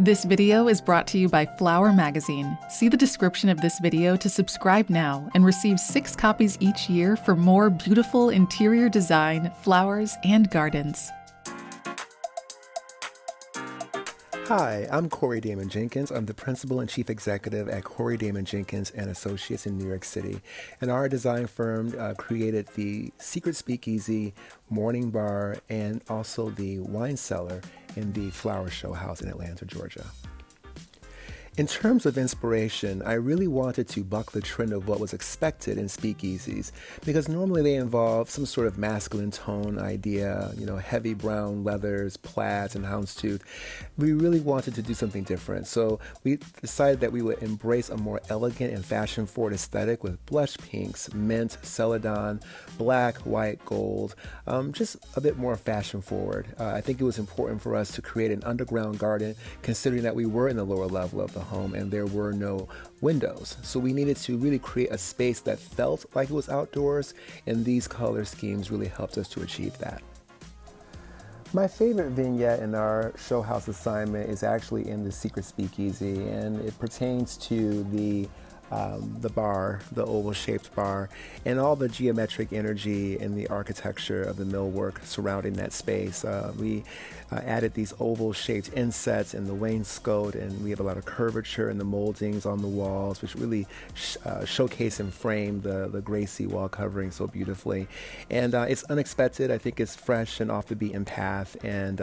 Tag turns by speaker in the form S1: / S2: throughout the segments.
S1: This video is brought to you by Flower Magazine. See the description of this video to subscribe now and receive 6 copies each year for more beautiful interior design, flowers, and gardens.
S2: Hi, I'm Corey Damen Jenkins. I'm the Principal and Chief Executive at Corey Damen Jenkins and Associates in New York City. And our design firm created the Secret Speakeasy, Morning Bar, and also the Wine Cellar in the Flower Showhouse in Atlanta, Georgia. In terms of inspiration, I really wanted to buck the trend of what was expected in speakeasies, because normally they involve some sort of masculine tone idea, heavy brown leathers, plaids, and houndstooth. We really wanted to do something different, so we decided that we would embrace a more elegant and fashion-forward aesthetic with blush pinks, mint, celadon, black, white, gold, just a bit more fashion-forward. I think it was important for us to create an underground garden, considering that we were in the lower level of the home and there were no windows. So we needed to really create a space that felt like it was outdoors, and these color schemes really helped us to achieve that. My favorite vignette in our Showhouse assignment is actually in the Secret Speakeasy, and it pertains to the bar, the oval-shaped bar, and all the geometric energy and the architecture of the millwork surrounding that space. We added these oval-shaped insets in the wainscot, and we have a lot of curvature in the moldings on the walls, which really showcase and frame the Gracie wall covering so beautifully. And it's unexpected. I think it's fresh and off the beaten path, and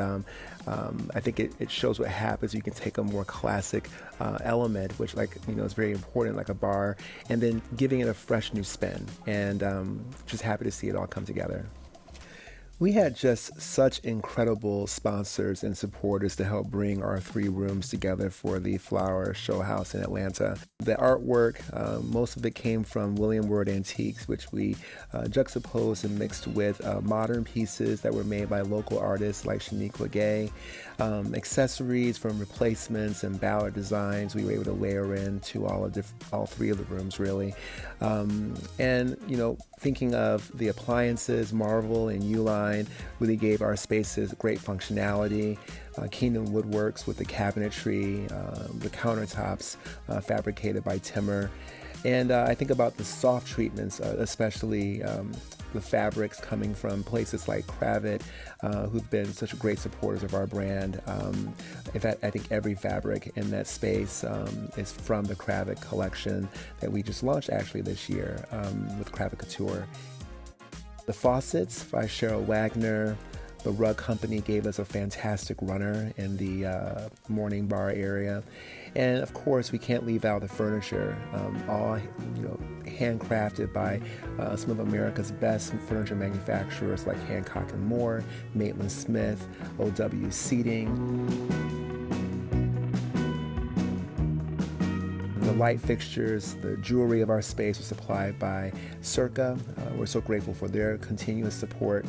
S2: I think it shows what happens. You can take a more classic element, which is very important, like a bar, and then giving it a fresh new spin, and just happy to see it all come together. We had just such incredible sponsors and supporters to help bring our 3 rooms together for the Flower Showhouse in Atlanta. The artwork, most of it came from William Word Antiques, which we juxtaposed and mixed with modern pieces that were made by local artists like Shaniqua Gay, accessories from replacements and Ballard designs we were able to layer into all 3 of the rooms, really. And thinking of the appliances, Marvel and Uline really gave our spaces great functionality. Kingdom Woodworks with the cabinetry, the countertops fabricated by Timmer. And I think about the soft treatments, especially the fabrics coming from places like Kravet, who've been such great supporters of our brand. In fact, I think every fabric in that space is from the Kravet collection that we just launched actually this year with Kravet Couture. The faucets by Cheryl Wagner. The rug company gave us a fantastic runner in the Morning Bar area. And of course, we can't leave out the furniture, all handcrafted by some of America's best furniture manufacturers like Hancock and Moore, Maitland Smith, OW Seating. The light fixtures, the jewelry of our space was supplied by Circa. We're so grateful for their continuous support.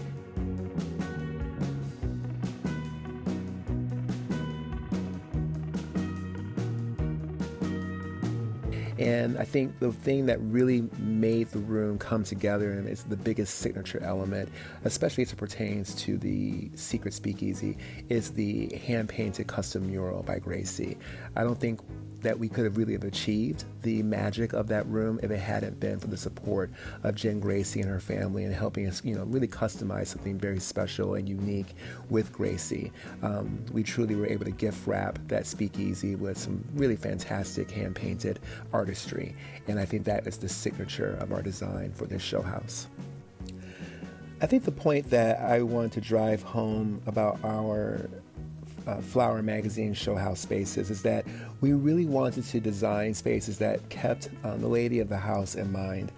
S2: And I think the thing that really made the room come together, and it's the biggest signature element, especially as it pertains to the Secret Speakeasy, is the hand-painted custom mural by Gracie. I don't think that we could have really achieved the magic of that room if it hadn't been for the support of Jen Gracie and her family and helping us, really customize something very special and unique with Gracie. We truly were able to gift wrap that speakeasy with some really fantastic hand-painted artistry, and I think that is the signature of our design for this show house. I think the point that I wanted to drive home about our Flower Magazine Showhouse spaces is that we really wanted to design spaces that kept the lady of the house in mind.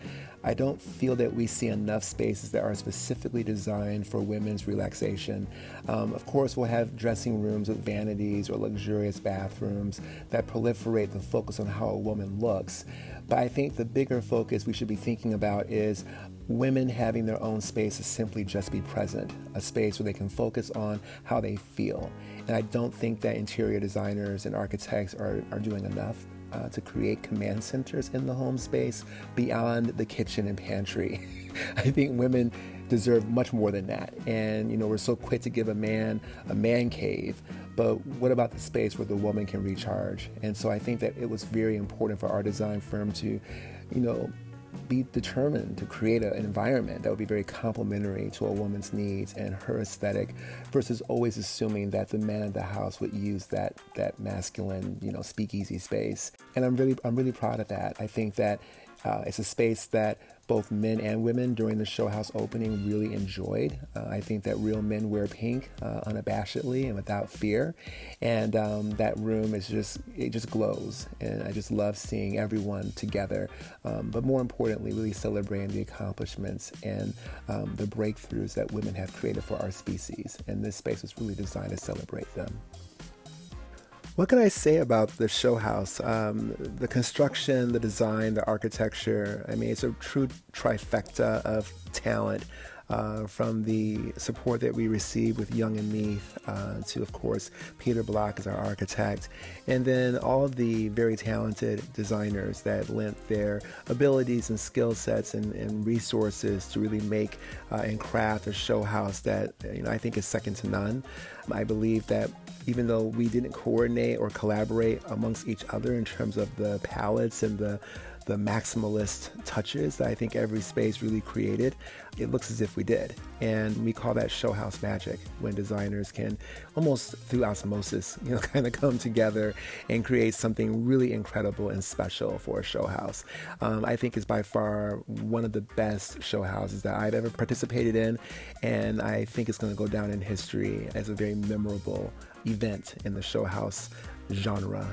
S2: I don't feel that we see enough spaces that are specifically designed for women's relaxation. Of course, we'll have dressing rooms with vanities or luxurious bathrooms that proliferate the focus on how a woman looks. But I think the bigger focus we should be thinking about is women having their own space to simply just be present, a space where they can focus on how they feel. And I don't think that interior designers and architects are doing enough to create command centers in the home space beyond the kitchen and pantry. I think women deserve much more than that. And, we're so quick to give a man cave, but what about the space where the woman can recharge? And so I think that it was very important for our design firm to, be determined to create an environment that would be very complementary to a woman's needs and her aesthetic, versus always assuming that the man of the house would use that masculine, speakeasy space. And I'm really proud of that. I think that it's a space that both men and women during the Showhouse opening really enjoyed. I think that real men wear pink unabashedly and without fear. And that room it just glows. And I just love seeing everyone together. But more importantly, really celebrating the accomplishments and the breakthroughs that women have created for our species. And this space was really designed to celebrate them. What can I say about the Showhouse? The construction, the design, the architecture. I mean, it's a true trifecta of talent, from the support that we receive with Young and Meathe to, of course, Peter Block as our architect, and then all of the very talented designers that lent their abilities and skill sets and resources to really make and craft a Showhouse that I think is second to none. I believe that even though we didn't coordinate or collaborate amongst each other in terms of the palettes and the maximalist touches that I think every space really created, it looks as if we did. And we call that Showhouse magic, when designers can almost through osmosis, kind of come together and create something really incredible and special for a Showhouse. I think it's by far one of the best Showhouses that I've ever participated in, and I think it's going to go down in history as a very memorable event in the Showhouse genre.